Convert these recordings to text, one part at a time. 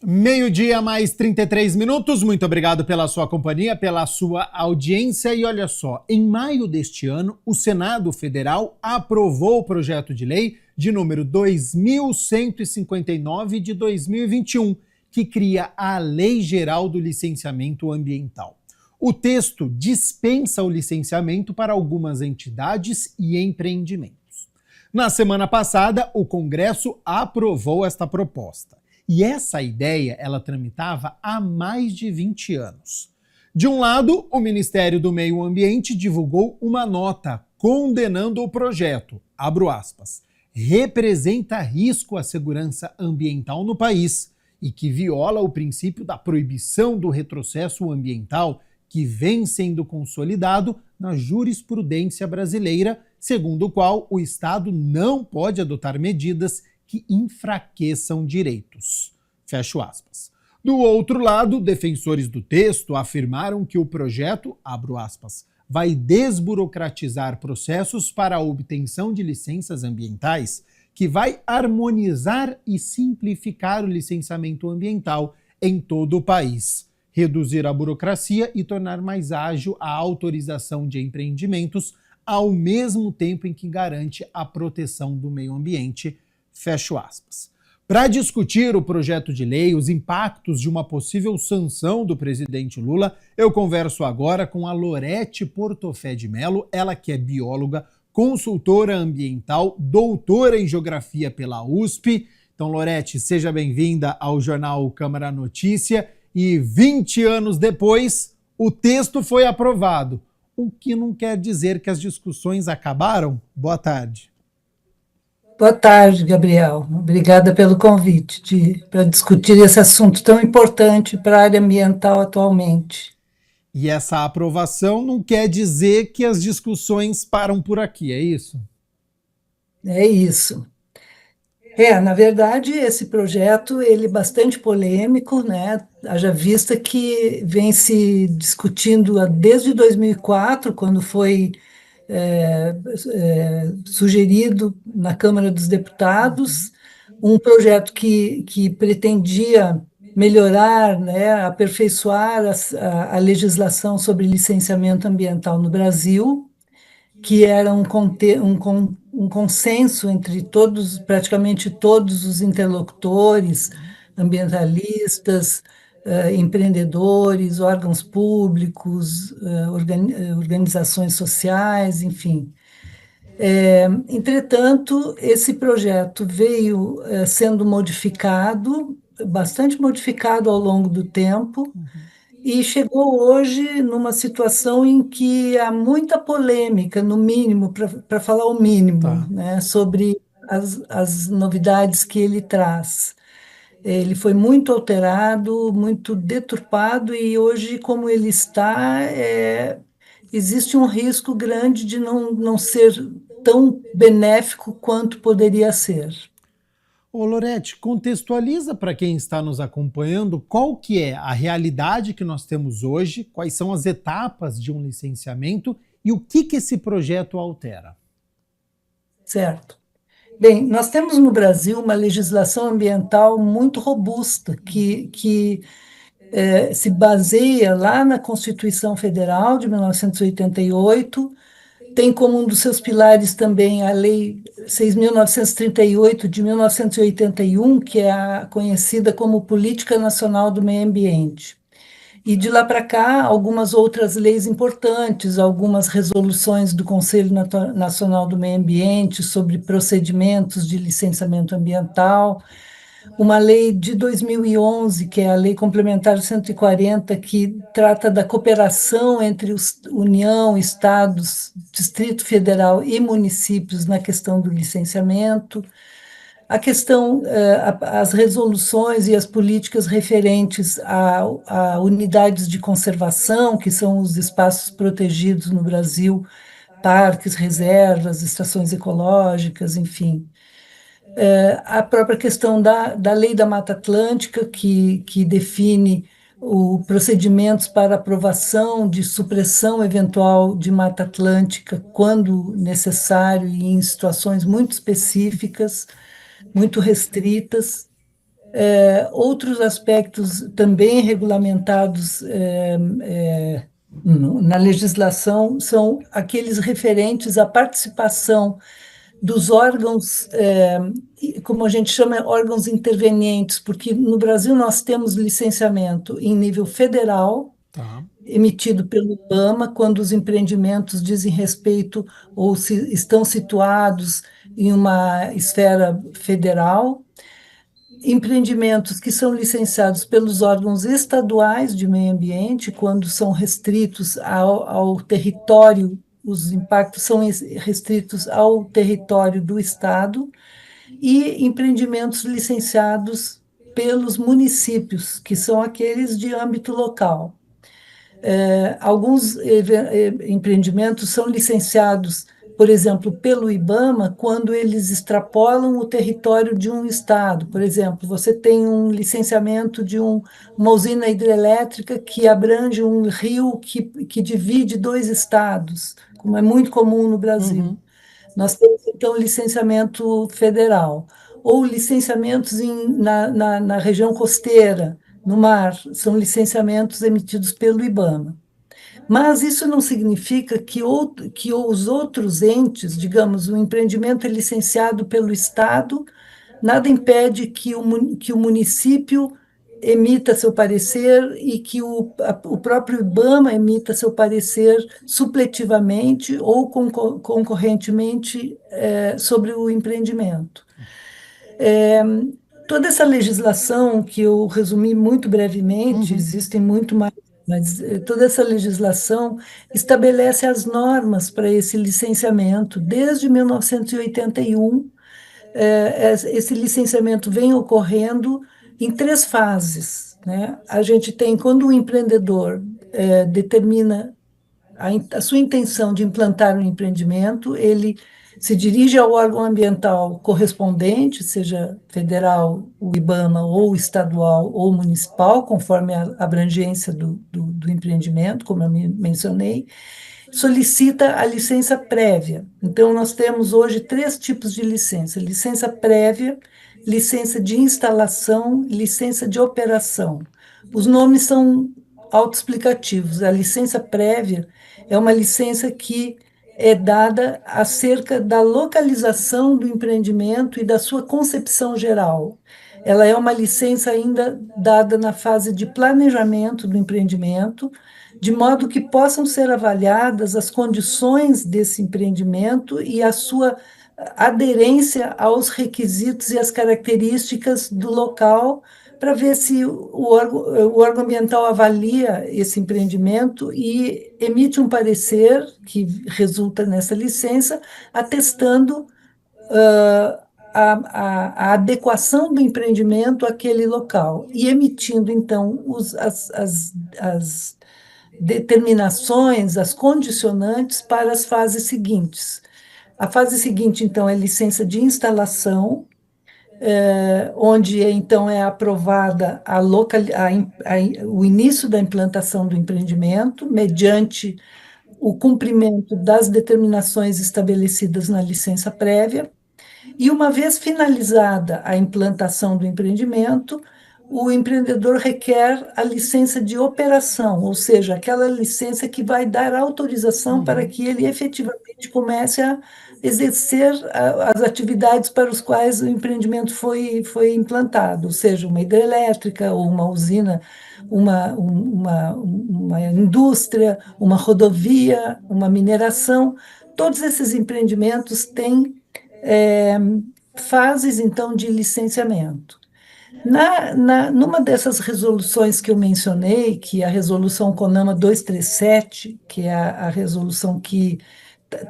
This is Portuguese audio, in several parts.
Meio-dia mais 33 minutos, muito obrigado pela sua companhia, pela sua audiência. E olha só, em maio deste ano, o Senado Federal aprovou o projeto de lei de número 2159 de 2021, que cria a Lei Geral do Licenciamento Ambiental. O texto dispensa o licenciamento para algumas entidades e empreendimentos. Na semana passada, o Congresso aprovou esta proposta. E essa ideia, ela tramitava há mais de 20 anos. De um lado, o Ministério do Meio Ambiente divulgou uma nota condenando o projeto, abro aspas, representa risco à segurança ambiental no país e que viola o princípio da proibição do retrocesso ambiental que vem sendo consolidado na jurisprudência brasileira, segundo o qual o Estado não pode adotar medidas que enfraqueçam direitos. Fecho aspas. Do outro lado, defensores do texto afirmaram que o projeto, abro aspas, vai desburocratizar processos para a obtenção de licenças ambientais, que vai harmonizar e simplificar o licenciamento ambiental em todo o país, reduzir a burocracia e tornar mais ágil a autorização de empreendimentos, ao mesmo tempo em que garante a proteção do meio ambiente. Fecho aspas. Para discutir o projeto de lei, os impactos de uma possível sanção do presidente Lula, eu converso agora com a Lorete Portofé de Mello, ela que é bióloga, consultora ambiental, doutora em geografia pela USP. Então, Lorete, seja bem-vinda ao jornal Câmara Notícia. E 20 anos depois, o texto foi aprovado, o que não quer dizer que as discussões acabaram? Boa tarde. Boa tarde, Gabriel. Obrigada pelo convite para discutir esse assunto tão importante para a área ambiental atualmente. E essa aprovação não quer dizer que as discussões param por aqui, é isso? É isso. Na verdade, esse projeto ele é bastante polêmico, né? Haja vista que vem se discutindo desde 2004, quando foi sugerido na Câmara dos Deputados um projeto que pretendia melhorar, né, aperfeiçoar a legislação sobre licenciamento ambiental no Brasil, que era um consenso entre todos, praticamente todos os interlocutores, ambientalistas, empreendedores, órgãos públicos, organizações sociais, enfim. Entretanto, esse projeto veio sendo modificado, bastante modificado ao longo do tempo, e chegou hoje numa situação em que há muita polêmica, no mínimo, para falar o mínimo, né, sobre as novidades que ele traz. Ele foi muito alterado, muito deturpado, e hoje, como ele está, existe um risco grande de não ser tão benéfico quanto poderia ser. Ô Lorete, contextualiza para quem está nos acompanhando qual que é a realidade que nós temos hoje, quais são as etapas de um licenciamento e o que esse projeto altera. Certo. Bem, nós temos no Brasil uma legislação ambiental muito robusta, que se baseia lá na Constituição Federal de 1988, tem como um dos seus pilares também a Lei 6.938 de 1981, que é a conhecida como Política Nacional do Meio Ambiente. E de lá para cá, algumas outras leis importantes, algumas resoluções do Conselho Nacional do Meio Ambiente sobre procedimentos de licenciamento ambiental, uma lei de 2011, que é a Lei Complementar 140, que trata da cooperação entre União, Estados, Distrito Federal e municípios na questão do licenciamento. A questão, as resoluções e as políticas referentes a unidades de conservação, que são os espaços protegidos no Brasil, parques, reservas, estações ecológicas, enfim. A própria questão da Lei da Mata Atlântica, que define os procedimentos para aprovação de supressão eventual de Mata Atlântica, quando necessário e em situações muito específicas, muito restritas. Outros aspectos também regulamentados na legislação são aqueles referentes à participação dos órgãos, como a gente chama, órgãos intervenientes, porque no Brasil nós temos licenciamento em nível federal, Tá. emitido pelo IBAMA, quando os empreendimentos dizem respeito ou estão situados em uma esfera federal, empreendimentos que são licenciados pelos órgãos estaduais de meio ambiente, quando são restritos ao território, os impactos são restritos ao território do Estado, e empreendimentos licenciados pelos municípios, que são aqueles de âmbito local. Alguns empreendimentos são licenciados, por exemplo, pelo IBAMA, quando eles extrapolam o território de um estado. Por exemplo, você tem um licenciamento de uma usina hidrelétrica que abrange um rio que divide dois estados, como é muito comum no Brasil. Uhum. Nós temos, então, licenciamento federal, ou licenciamentos na região costeira, no mar, são licenciamentos emitidos pelo IBAMA. Mas isso não significa que os outros entes, digamos, o empreendimento é licenciado pelo Estado, nada impede que o município emita seu parecer e que o próprio IBAMA emita seu parecer supletivamente ou concorrentemente sobre o empreendimento. Toda essa legislação, que eu resumi muito brevemente, existem muito mais, mas toda essa legislação estabelece as normas para esse licenciamento. Desde 1981, esse licenciamento vem ocorrendo em 3 fases, né? A gente tem, quando o empreendedor determina a sua intenção de implantar um empreendimento, ele se dirige ao órgão ambiental correspondente, seja federal, o IBAMA, ou estadual ou municipal, conforme a abrangência do empreendimento, como eu mencionei, solicita a licença prévia. Então, nós temos hoje 3 tipos de licença: licença prévia, licença de instalação, licença de operação. Os nomes são autoexplicativos. A licença prévia é uma licença que é dada acerca da localização do empreendimento e da sua concepção geral. Ela é uma licença ainda dada na fase de planejamento do empreendimento, de modo que possam ser avaliadas as condições desse empreendimento e a sua aderência aos requisitos e às características do local, para ver se o órgão ambiental avalia esse empreendimento e emite um parecer que resulta nessa licença, atestando a adequação do empreendimento àquele local e emitindo, então, as determinações, as condicionantes para as fases seguintes. A fase seguinte, então, é licença de instalação, onde então é aprovada o início da implantação do empreendimento, mediante o cumprimento das determinações estabelecidas na licença prévia, e uma vez finalizada a implantação do empreendimento, o empreendedor requer a licença de operação, ou seja, aquela licença que vai dar autorização para que ele efetivamente comece a exercer as atividades para as quais o empreendimento foi implantado, ou seja, uma hidrelétrica, ou uma usina, uma indústria, uma rodovia, uma mineração. Todos esses empreendimentos têm fases, então, de licenciamento. Numa dessas resoluções que eu mencionei, que é a resolução CONAMA 237, que é a resolução que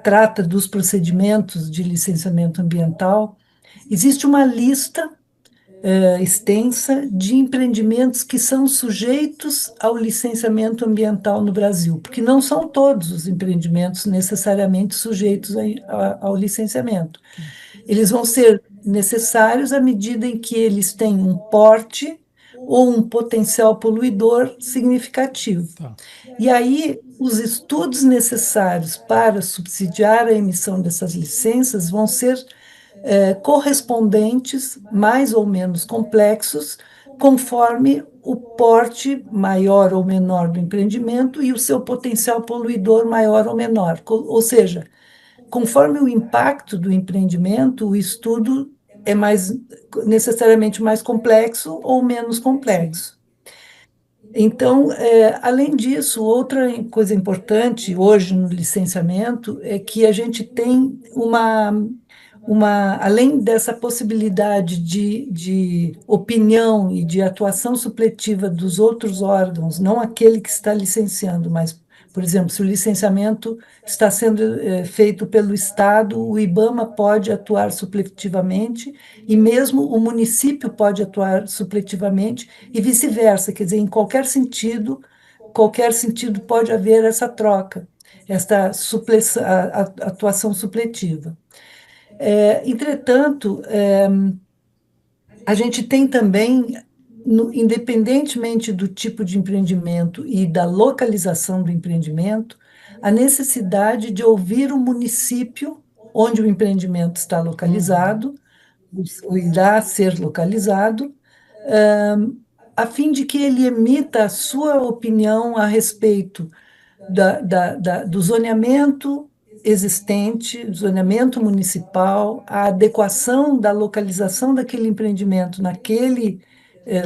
trata dos procedimentos de licenciamento ambiental, existe uma lista extensa de empreendimentos que são sujeitos ao licenciamento ambiental no Brasil, porque não são todos os empreendimentos necessariamente sujeitos ao licenciamento. Eles vão ser necessários à medida em que eles têm um porte ou um potencial poluidor significativo. Tá. E aí, os estudos necessários para subsidiar a emissão dessas licenças vão ser correspondentes, mais ou menos complexos, conforme o porte maior ou menor do empreendimento e o seu potencial poluidor maior ou menor. Ou seja, conforme o impacto do empreendimento, o estudo é mais necessariamente mais complexo ou menos Sim. complexo. Então, além disso, outra coisa importante hoje no licenciamento é que a gente tem além dessa possibilidade de opinião e de atuação supletiva dos outros órgãos, não aquele que está licenciando, mas, por exemplo, se o licenciamento está sendo feito pelo Estado, o IBAMA pode atuar supletivamente e mesmo o município pode atuar supletivamente e vice-versa, quer dizer, em qualquer sentido pode haver essa troca, esta atuação supletiva. Entretanto, a gente tem também, independentemente do tipo de empreendimento e da localização do empreendimento, a necessidade de ouvir o município onde o empreendimento está Uhum. localizado, ou irá ser localizado, a fim de que ele emita a sua opinião a respeito do zoneamento existente, zoneamento municipal, a adequação da localização daquele empreendimento naquele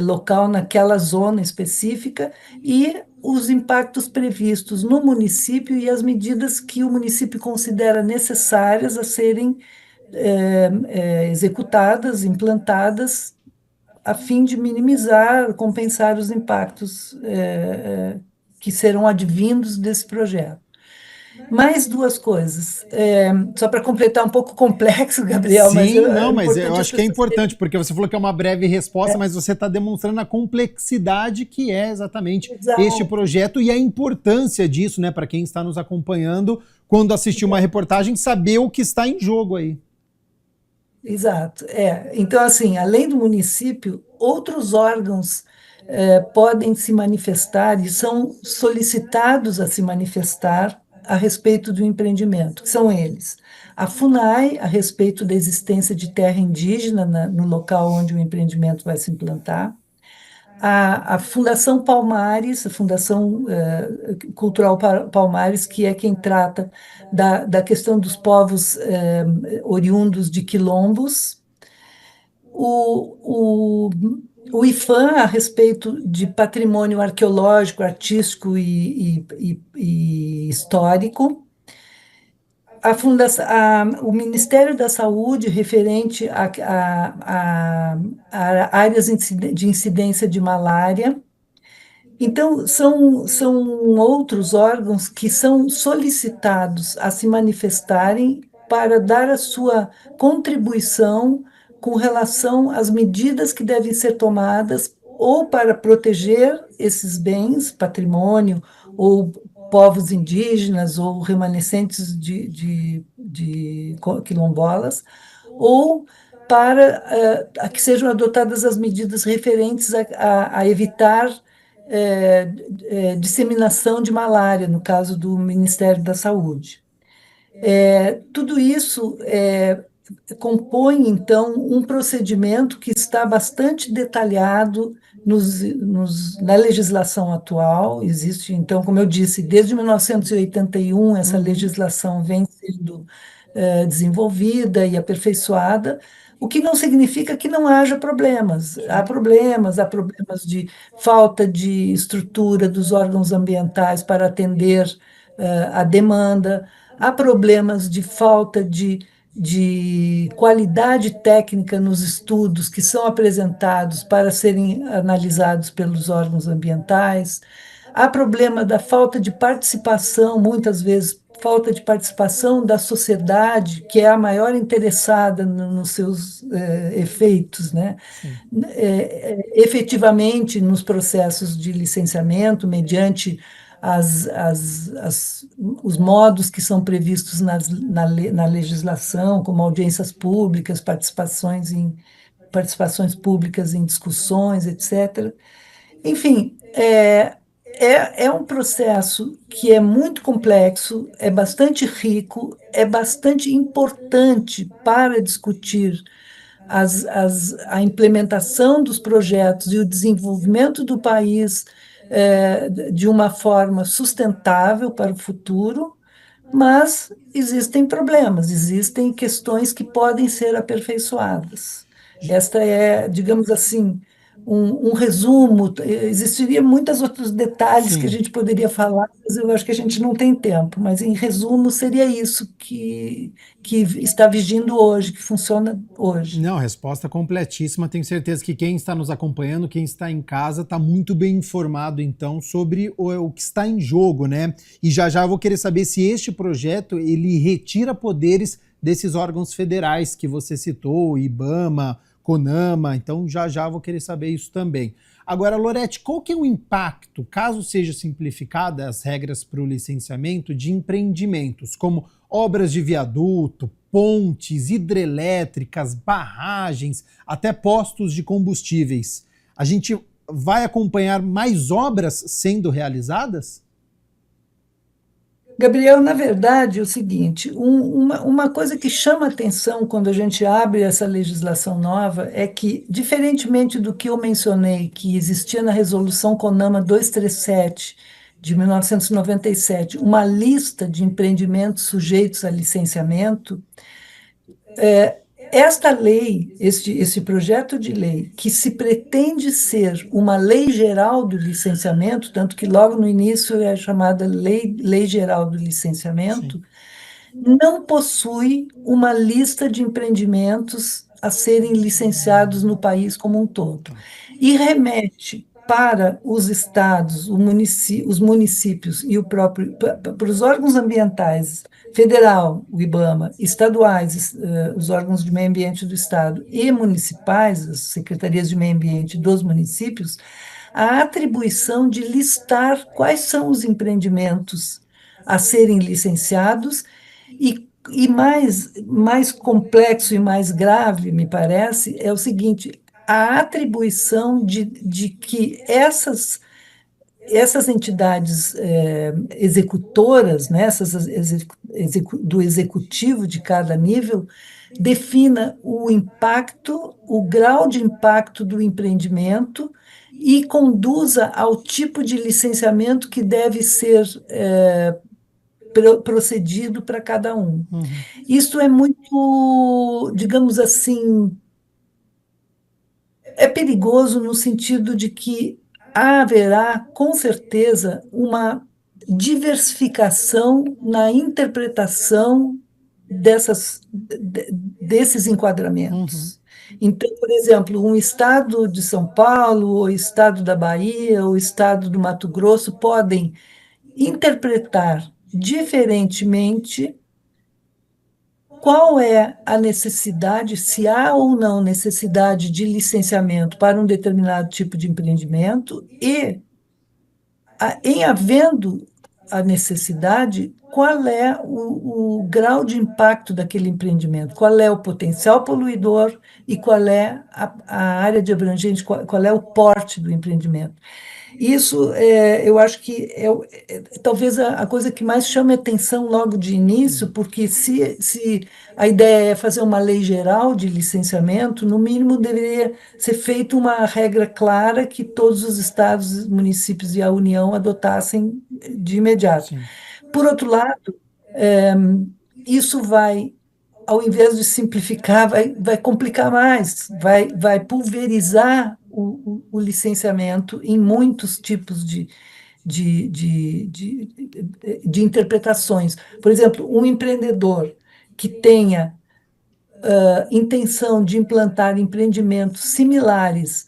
local, naquela zona específica, e os impactos previstos no município e as medidas que o município considera necessárias a serem executadas, implantadas, a fim de minimizar, compensar os impactos que serão advindos desse projeto. Mais duas coisas, só para completar um pouco complexo, Gabriel, mas Sim, é não, mas eu importante as acho que é pessoas terem. importante, porque você falou que é uma breve resposta, mas você está demonstrando a complexidade que é exatamente este Exato, projeto e a importância disso, né, para quem está nos acompanhando, quando assistir uma reportagem, saber o que está em jogo aí. exato. Então, assim, além do município, outros órgãos podem se manifestar e são solicitados a se manifestar a respeito do empreendimento, que são eles. A FUNAI, a respeito da existência de terra indígena no local onde o empreendimento vai se implantar. A Fundação Palmares, a Fundação Cultural Palmares, que é quem trata da questão dos povos oriundos de quilombos, o, o, o IFAM, a respeito de patrimônio arqueológico, artístico e histórico, o Ministério da Saúde, referente a áreas de incidência de malária. Então, são outros órgãos que são solicitados a se manifestarem para dar a sua contribuição com relação às medidas que devem ser tomadas ou para proteger esses bens, patrimônio, ou povos indígenas, ou remanescentes de quilombolas, ou para que sejam adotadas as medidas referentes a evitar disseminação de malária, no caso do Ministério da Saúde. Tudo isso compõe, então, um procedimento que está bastante detalhado na legislação atual. Existe, então, como eu disse, desde 1981, essa Uhum. legislação vem sendo desenvolvida e aperfeiçoada, o que não significa que não haja problemas. Sim. Há problemas de falta de estrutura dos órgãos ambientais para atender a demanda, há problemas de falta de qualidade técnica nos estudos que são apresentados para serem analisados pelos órgãos ambientais. Há problema da falta de participação, muitas vezes, falta de participação da sociedade, que é a maior interessada nos seus efeitos, né? Sim. Efetivamente nos processos de licenciamento, mediante os modos que são previstos na legislação, como audiências públicas, participações públicas em discussões, etc. Enfim, é um processo que é muito complexo, é bastante rico, é bastante importante para discutir a implementação dos projetos e o desenvolvimento do país de uma forma sustentável para o futuro, mas existem problemas, existem questões que podem ser aperfeiçoadas. Esta é, digamos assim, um resumo. Existiriam muitos outros detalhes que a Sim. gente poderia falar, mas eu acho que a gente não tem tempo. Mas, em resumo, seria isso que está vigindo hoje, que funciona hoje. Não, resposta completíssima. Tenho certeza que quem está nos acompanhando, quem está em casa, está muito bem informado, então, sobre o que está em jogo, né? E já já eu vou querer saber se este projeto, ele retira poderes desses órgãos federais que você citou, IBAMA, CONAMA, então já já vou querer saber isso também. Agora, Lorete, qual que é o impacto, caso seja simplificada as regras para o licenciamento de empreendimentos, como obras de viaduto, pontes, hidrelétricas, barragens, até postos de combustíveis? A gente vai acompanhar mais obras sendo realizadas? Gabriel, na verdade, é o seguinte: uma coisa que chama atenção quando a gente abre essa legislação nova é que, diferentemente do que eu mencionei, que existia na Resolução CONAMA 237 de 1997, uma lista de empreendimentos sujeitos a licenciamento, esta lei, esse projeto de lei, que se pretende ser uma lei geral do licenciamento, tanto que logo no início é chamada Lei Geral do Sim. Licenciamento, não possui uma lista de empreendimentos a serem licenciados no país como um todo. Tá. E remete para os estados, os municípios e para os órgãos ambientais, federal, o IBAMA, estaduais, os órgãos de meio ambiente do estado e municipais, as secretarias de meio ambiente dos municípios, a atribuição de listar quais são os empreendimentos a serem licenciados e mais complexo e mais grave, me parece, é o seguinte: a atribuição de que essas entidades executoras, né, do executivo de cada nível, defina o impacto, o grau de impacto do empreendimento e conduza ao tipo de licenciamento que deve ser procedido para cada um. Uhum. Isso é muito, digamos assim, é perigoso no sentido de que haverá, com certeza, uma diversificação na interpretação desses Uhum. enquadramentos. Então, por exemplo, um estado de São Paulo, o estado da Bahia, o estado do Mato Grosso podem interpretar diferentemente qual é a necessidade, se há ou não necessidade de licenciamento para um determinado tipo de empreendimento e, em havendo a necessidade, qual é o grau de impacto daquele empreendimento, qual é o potencial poluidor e qual é a área de abrangente, qual é o porte do empreendimento. Isso, eu acho que talvez a coisa que mais chame atenção logo de início, porque se a ideia é fazer uma lei geral de licenciamento, no mínimo deveria ser feita uma regra clara que todos os estados, municípios e a União adotassem de imediato. Sim. Por outro lado, isso vai, ao invés de simplificar, vai complicar mais, vai pulverizar o licenciamento em muitos tipos de interpretações. Por exemplo, um empreendedor que tenha intenção de implantar empreendimentos similares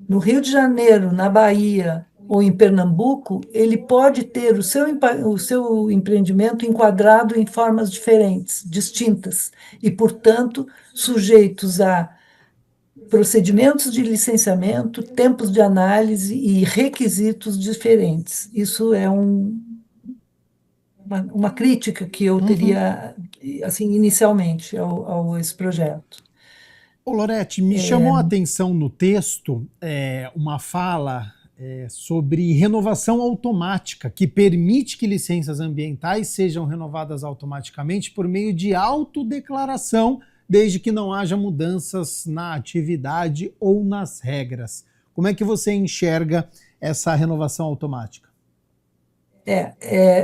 no Rio de Janeiro, na Bahia ou em Pernambuco, ele pode ter o seu empreendimento enquadrado em formas diferentes, distintas, e, portanto, sujeitos a procedimentos de licenciamento, tempos de análise e requisitos diferentes. Isso é uma crítica que eu Uhum. teria, assim, inicialmente a esse projeto. Ô, Lorete, me chamou a atenção no texto uma fala sobre renovação automática, que permite que licenças ambientais sejam renovadas automaticamente por meio de autodeclaração, desde que não haja mudanças na atividade ou nas regras. Como é que você enxerga essa renovação automática?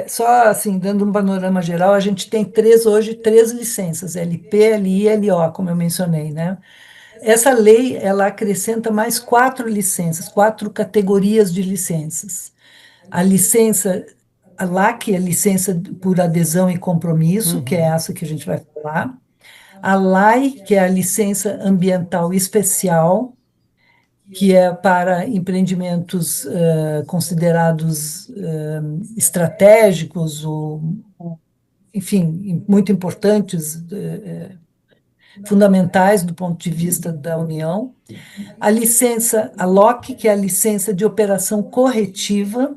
Só assim, dando um panorama geral, a gente tem hoje três licenças, LP, LI e LO, como eu mencionei, né? Essa lei, ela acrescenta mais 4 licenças, 4 categorias de licenças. A licença, a LAC, é a licença por adesão e compromisso, que é essa que a gente vai falar. A LAI, que é a licença ambiental especial, que é para empreendimentos considerados estratégicos, enfim, muito importantes, fundamentais do ponto de vista da União. A licença, a LOC, que é a licença de operação corretiva,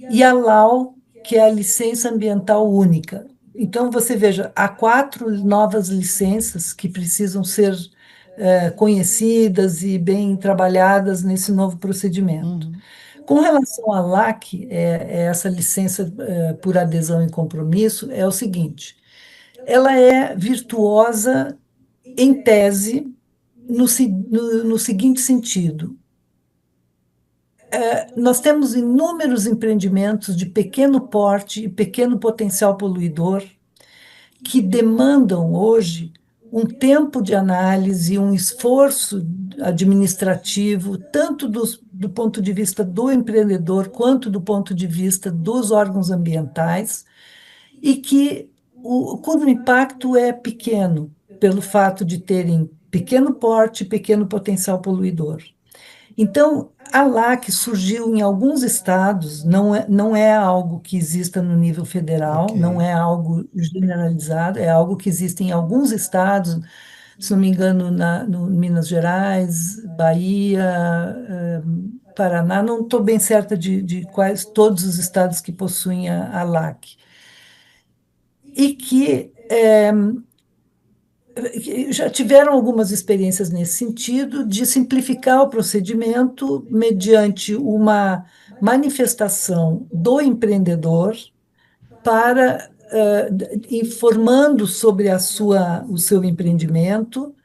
e a LAU, que é a licença ambiental única. Então, você veja, há 4 novas licenças que precisam ser conhecidas e bem trabalhadas nesse novo procedimento. Com relação à LAC, essa licença por adesão e compromisso, é o seguinte: ela é virtuosa em tese, no seguinte sentido: nós temos inúmeros empreendimentos de pequeno porte e pequeno potencial poluidor que demandam hoje um tempo de análise, um esforço administrativo, tanto do ponto de vista do empreendedor, quanto do ponto de vista dos órgãos ambientais, e que cujo impacto é pequeno, pelo fato de terem pequeno porte e pequeno potencial poluidor. Então, a LAC surgiu em alguns estados, não é algo que exista no nível federal, Ok. não é algo generalizado, é algo que existe em alguns estados, se não me engano, no Minas Gerais, Bahia, Paraná, não estou bem certa de quais todos os estados que possuem a LAC. E que já tiveram algumas experiências nesse sentido, de simplificar o procedimento mediante uma manifestação do empreendedor para informando sobre o seu empreendimento,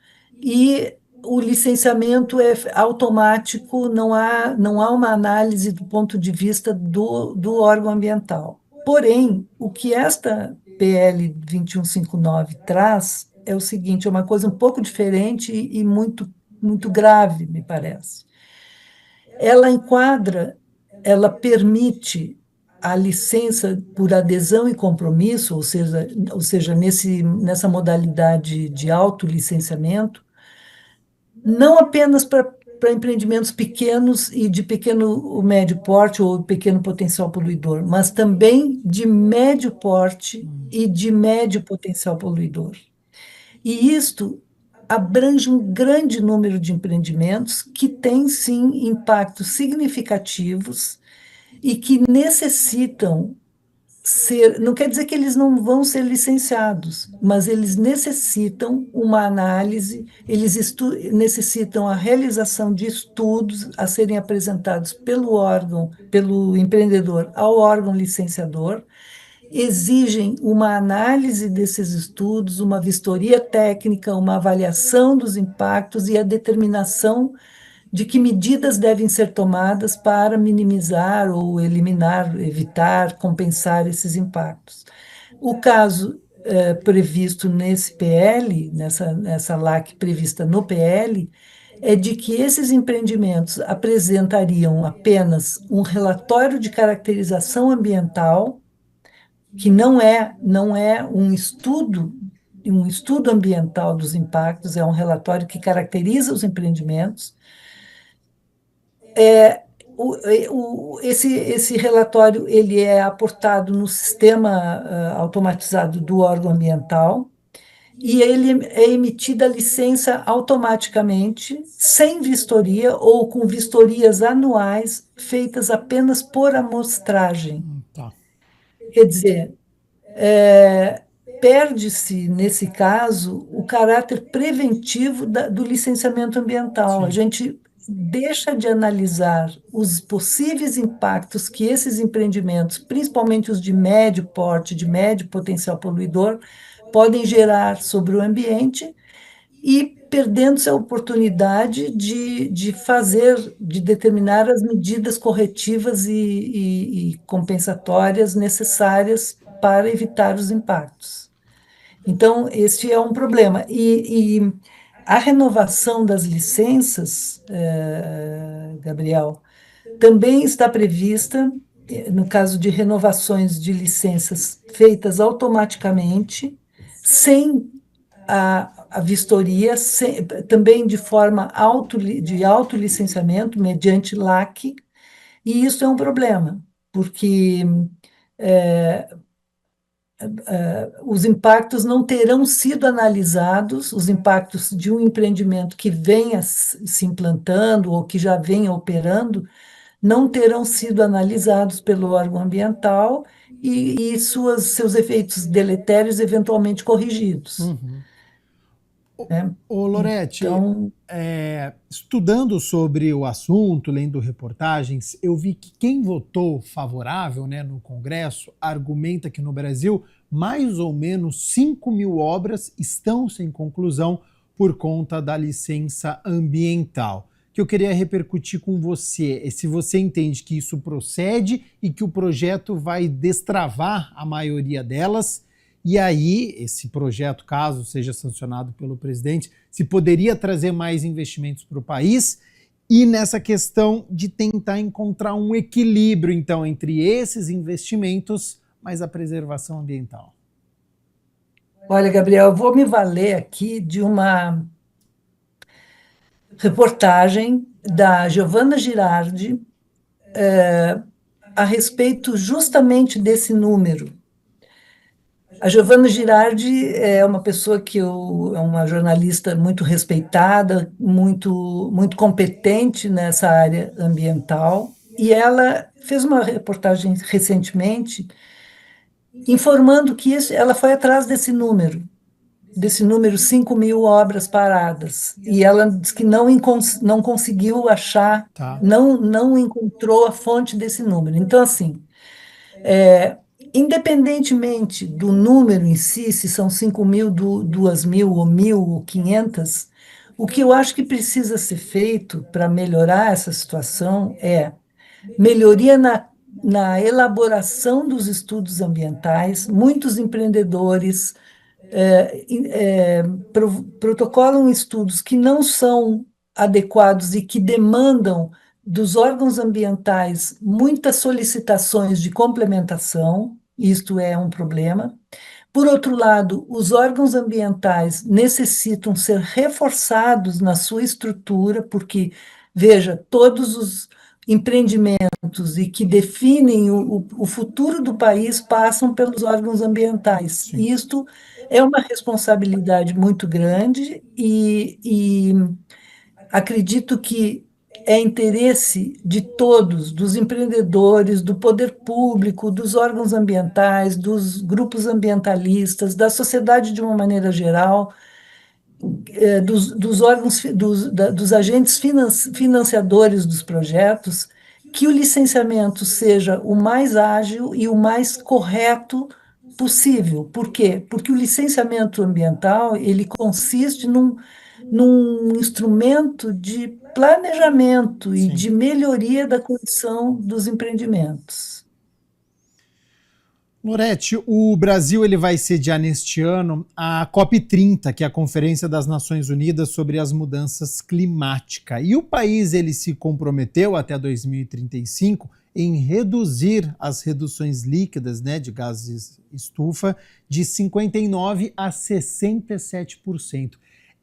e o licenciamento é automático, não há uma análise do ponto de vista do órgão ambiental. Porém, o que esta PL 2159 traz é o seguinte: é uma coisa um pouco diferente e muito, muito grave, me parece. Ela permite a licença por adesão e compromisso, ou seja, nessa modalidade de autolicenciamento, não apenas para empreendimentos pequenos e de pequeno ou médio porte ou pequeno potencial poluidor, mas também de médio porte e de médio potencial poluidor. E isto abrange um grande número de empreendimentos que têm, sim, impactos significativos e que necessitam não quer dizer que eles não vão ser licenciados, mas eles necessitam uma análise, necessitam a realização de estudos a serem apresentados pelo empreendedor ao órgão licenciador, exigem uma análise desses estudos, uma vistoria técnica, uma avaliação dos impactos e a determinação de que medidas devem ser tomadas para minimizar ou eliminar, evitar, compensar esses impactos. O caso previsto nesse PL, nessa LAC prevista no PL, é de que esses empreendimentos apresentariam apenas um relatório de caracterização ambiental, que não é um estudo ambiental dos impactos, é um relatório que caracteriza os empreendimentos. Esse relatório ele é aportado no sistema automatizado do órgão ambiental, e ele é emitida a licença automaticamente, sem vistoria ou com vistorias anuais feitas apenas por amostragem. Tá. Quer dizer, perde-se, nesse caso, o caráter preventivo do licenciamento ambiental. Sim. A gente deixa de analisar os possíveis impactos que esses empreendimentos, principalmente os de médio porte, de médio potencial poluidor, podem gerar sobre o ambiente e perdendo-se a oportunidade de fazer, de determinar as medidas corretivas e compensatórias necessárias para evitar os impactos. Então, esse é um problema. E a renovação das licenças, Gabriel, também está prevista, no caso de renovações de licenças feitas automaticamente, sem a vistoria, também de forma de autolicenciamento, mediante LAC, e isso é um problema, porque os impactos não terão sido analisados, os impactos de um empreendimento que venha se implantando ou que já venha operando, não terão sido analisados pelo órgão ambiental e seus efeitos deletérios eventualmente corrigidos. Né? Ô Lorete, Então, estudando sobre o assunto, lendo reportagens, eu vi que quem votou favorável, né, no Congresso argumenta que no Brasil mais ou menos 5.000 obras estão sem conclusão por conta da licença ambiental. Que eu queria repercutir com você, se você entende que isso procede e que o projeto vai destravar a maioria delas. E aí, esse projeto, caso seja sancionado pelo presidente, se poderia trazer mais investimentos para o país e nessa questão de tentar encontrar um equilíbrio, então, entre esses investimentos, mas a preservação ambiental. olha, Gabriel, eu vou me valer aqui de uma reportagem da Giovanna Girardi a respeito justamente desse número. A Giovanna Girardi é uma pessoa é uma jornalista muito respeitada, muito competente nessa área ambiental, e ela fez uma reportagem recentemente informando que ela foi atrás desse número 5.000 obras paradas, e ela diz que não conseguiu achar, não encontrou a fonte desse número. Então, assim, independentemente do número em si, se são 5.000, 2.000 ou 1.000 ou 500, o que eu acho que precisa ser feito para melhorar essa situação é melhoria na elaboração dos estudos ambientais. Muitos empreendedores protocolam estudos que não são adequados e que demandam dos órgãos ambientais muitas solicitações de complementação, isto é um problema. Por outro lado, os órgãos ambientais necessitam ser reforçados na sua estrutura, porque, veja, todos os empreendimentos e que definem o futuro do país passam pelos órgãos ambientais. Sim. E isto é uma responsabilidade muito grande e acredito que é interesse de todos, dos empreendedores, do poder público, dos órgãos ambientais, dos grupos ambientalistas, da sociedade de uma maneira geral, dos órgãos, dos agentes financiadores dos projetos, que o licenciamento seja o mais ágil e o mais correto possível. Por quê? Porque o licenciamento ambiental, ele consiste num instrumento de planejamento e Sim. de melhoria da condição dos empreendimentos. Lorete, o Brasil ele vai sediar neste ano a COP30, que é a Conferência das Nações Unidas sobre as Mudanças Climáticas. E o país ele se comprometeu até 2035 em reduzir as reduções líquidas, né, de gases estufa de 59% a 67%.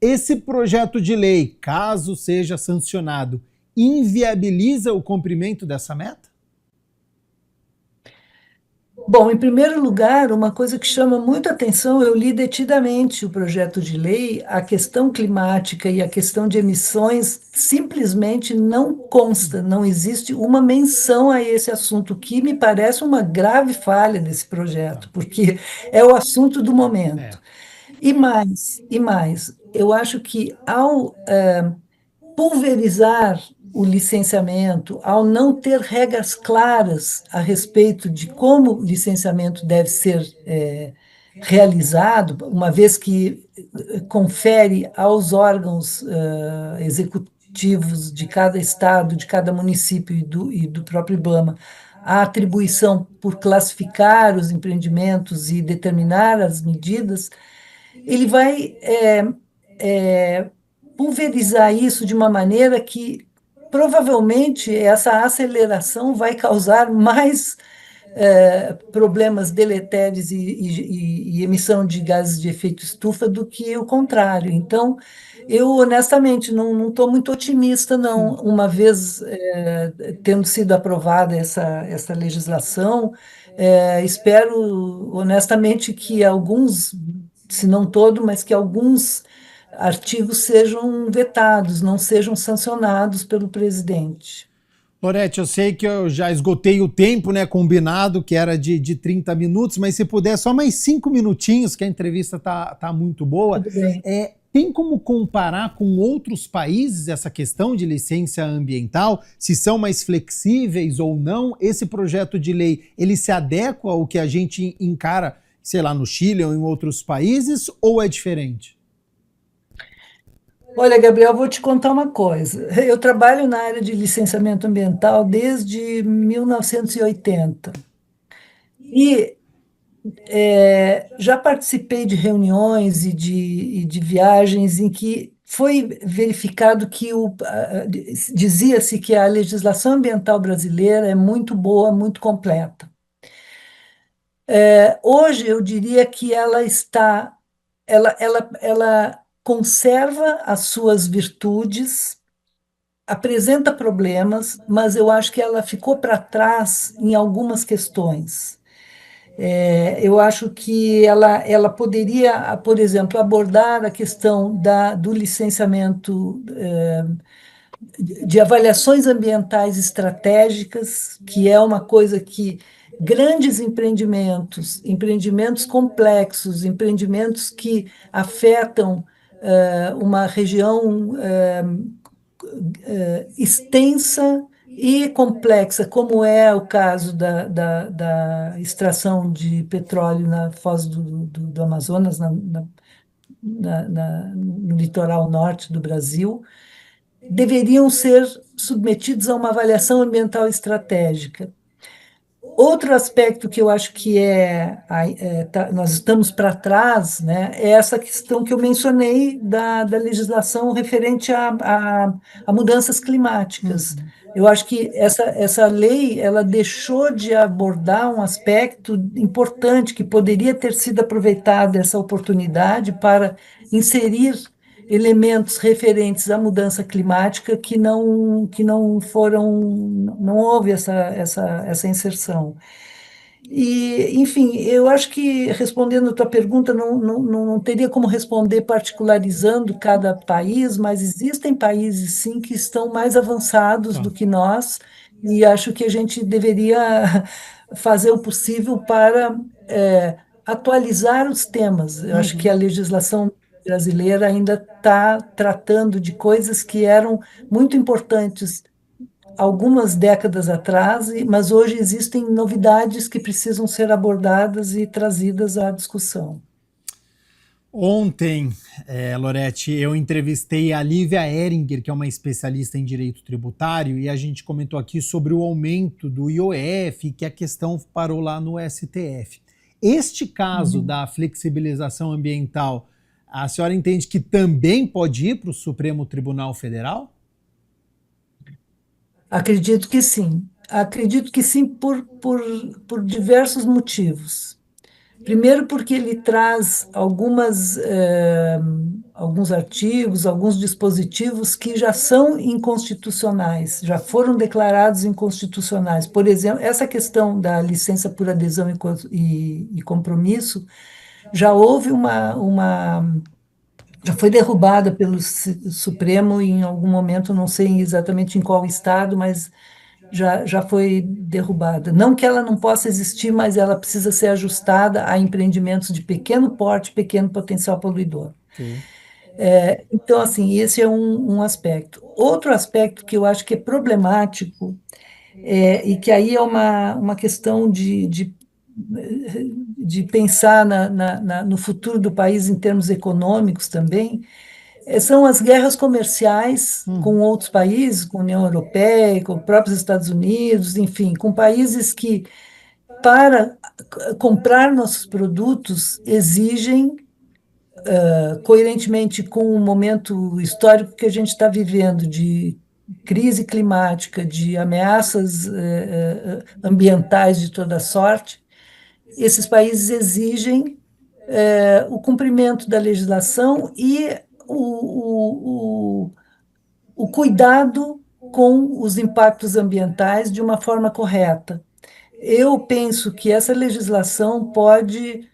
Esse projeto de lei, caso seja sancionado, inviabiliza o cumprimento dessa meta? Bom, em primeiro lugar, uma coisa que chama muito atenção, eu li detidamente o projeto de lei, a questão climática e a questão de emissões simplesmente não consta, não existe uma menção a esse assunto, que me parece uma grave falha desse projeto, porque é o assunto do momento. E mais, eu acho que ao pulverizar o licenciamento, ao não ter regras claras a respeito de como o licenciamento deve ser realizado, uma vez que confere aos órgãos executivos de cada estado, de cada município e do próprio IBAMA, a atribuição por classificar os empreendimentos e determinar as medidas, ele vai pulverizar isso de uma maneira que provavelmente essa aceleração vai causar mais problemas deletérios e emissão de gases de efeito estufa do que o contrário. Então, eu honestamente não estou muito otimista, não. Uma vez tendo sido aprovada essa legislação, espero honestamente que alguns, se não todo, mas que alguns artigos sejam vetados, não sejam sancionados pelo presidente. Lorete, eu sei que eu já esgotei o tempo, né, combinado, que era de 30 minutos, mas se puder, só mais 5 minutinhos, que a entrevista tá muito boa. Tudo bem. Tem como comparar com outros países essa questão de licença ambiental? Se são mais flexíveis ou não? Esse projeto de lei, ele se adequa ao que a gente encara, sei lá, no Chile ou em outros países, ou é diferente? Olha, Gabriel, vou te contar uma coisa. Eu trabalho na área de licenciamento ambiental desde 1980 e já participei de reuniões e de viagens em que foi verificado que dizia-se que a legislação ambiental brasileira é muito boa, muito completa. Hoje eu diria que ela conserva as suas virtudes, apresenta problemas, mas eu acho que ela ficou para trás em algumas questões. Eu acho que ela poderia, por exemplo, abordar a questão do licenciamento de avaliações ambientais estratégicas, que é uma coisa que grandes empreendimentos complexos, empreendimentos que afetam uma região extensa e complexa, como é o caso da extração de petróleo na foz do Amazonas, no litoral norte do Brasil, deveriam ser submetidos a uma avaliação ambiental estratégica. Outro aspecto que eu acho que nós estamos para trás, né, é essa questão que eu mencionei da legislação referente a mudanças climáticas. Eu acho que essa lei ela deixou de abordar um aspecto importante que poderia ter sido aproveitada essa oportunidade para inserir elementos referentes à mudança climática que não foram, não houve essa inserção. E, enfim, eu acho que, respondendo a tua pergunta, não teria como responder particularizando cada país, mas existem países, sim, que estão mais avançados do que nós, e acho que a gente deveria fazer o possível para atualizar os temas. Eu acho que a legislação brasileira ainda está tratando de coisas que eram muito importantes algumas décadas atrás, mas hoje existem novidades que precisam ser abordadas e trazidas à discussão. Ontem, Lorete, eu entrevistei a Lívia Eringer, que é uma especialista em direito tributário, e a gente comentou aqui sobre o aumento do IOF, que a questão parou lá no STF. Este caso da flexibilização ambiental, a senhora entende que também pode ir para o Supremo Tribunal Federal? Acredito que sim. Acredito que sim por diversos motivos. Primeiro, porque ele traz alguns artigos, alguns dispositivos que já são inconstitucionais, já foram declarados inconstitucionais. Por exemplo, essa questão da licença por adesão e compromisso, já houve já foi derrubada pelo Supremo em algum momento, não sei exatamente em qual estado, mas já foi derrubada. Não que ela não possa existir, mas ela precisa ser ajustada a empreendimentos de pequeno porte, pequeno potencial poluidor. Então, assim, esse é um aspecto. Outro aspecto que eu acho que é problemático, e que aí é uma questão de pensar no futuro do país em termos econômicos também, são as guerras comerciais com outros países, com a União Europeia, com os próprios Estados Unidos, enfim, com países que, para comprar nossos produtos, exigem, coerentemente com o momento histórico que a gente está vivendo, de crise climática, de ameaças ambientais de toda sorte, esses países exigem o cumprimento da legislação e o cuidado com os impactos ambientais de uma forma correta. Eu penso que essa legislação pode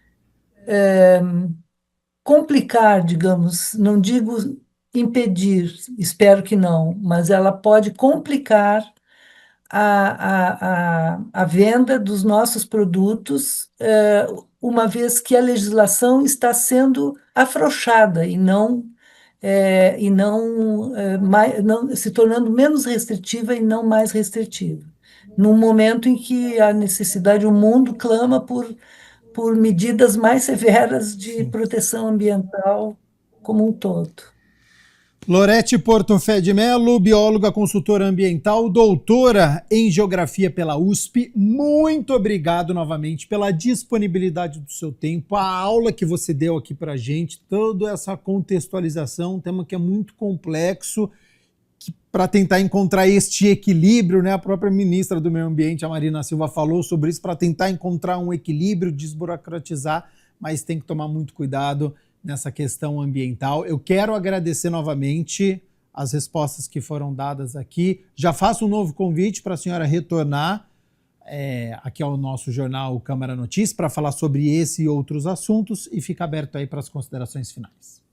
complicar, digamos, não digo impedir, espero que não, mas ela pode complicar a venda dos nossos produtos, uma vez que a legislação está sendo afrouxada não se tornando menos restritiva e não mais restritiva. Num momento em que a necessidade, o mundo clama por medidas mais severas de proteção ambiental como um todo. Lorete Portofé de Mello, bióloga, consultora ambiental, doutora em Geografia pela USP, muito obrigado novamente pela disponibilidade do seu tempo, a aula que você deu aqui para a gente, toda essa contextualização, um tema que é muito complexo, para tentar encontrar este equilíbrio, né? A própria ministra do Meio Ambiente, a Marina Silva, falou sobre isso, para tentar encontrar um equilíbrio, desburocratizar, mas tem que tomar muito cuidado nessa questão ambiental. Eu quero agradecer novamente as respostas que foram dadas aqui. Já faço um novo convite para a senhora retornar aqui ao nosso jornal Câmara Notícias para falar sobre esse e outros assuntos e fica aberto aí para as considerações finais.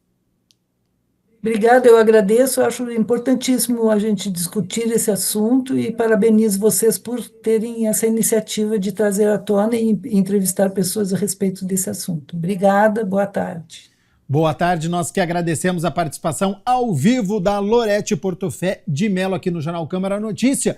Obrigada, eu agradeço, acho importantíssimo a gente discutir esse assunto e parabenizo vocês por terem essa iniciativa de trazer à tona e entrevistar pessoas a respeito desse assunto. Obrigada, boa tarde. Boa tarde, nós que agradecemos a participação ao vivo da Lorete Portofé de Mello aqui no Jornal Câmara Notícia.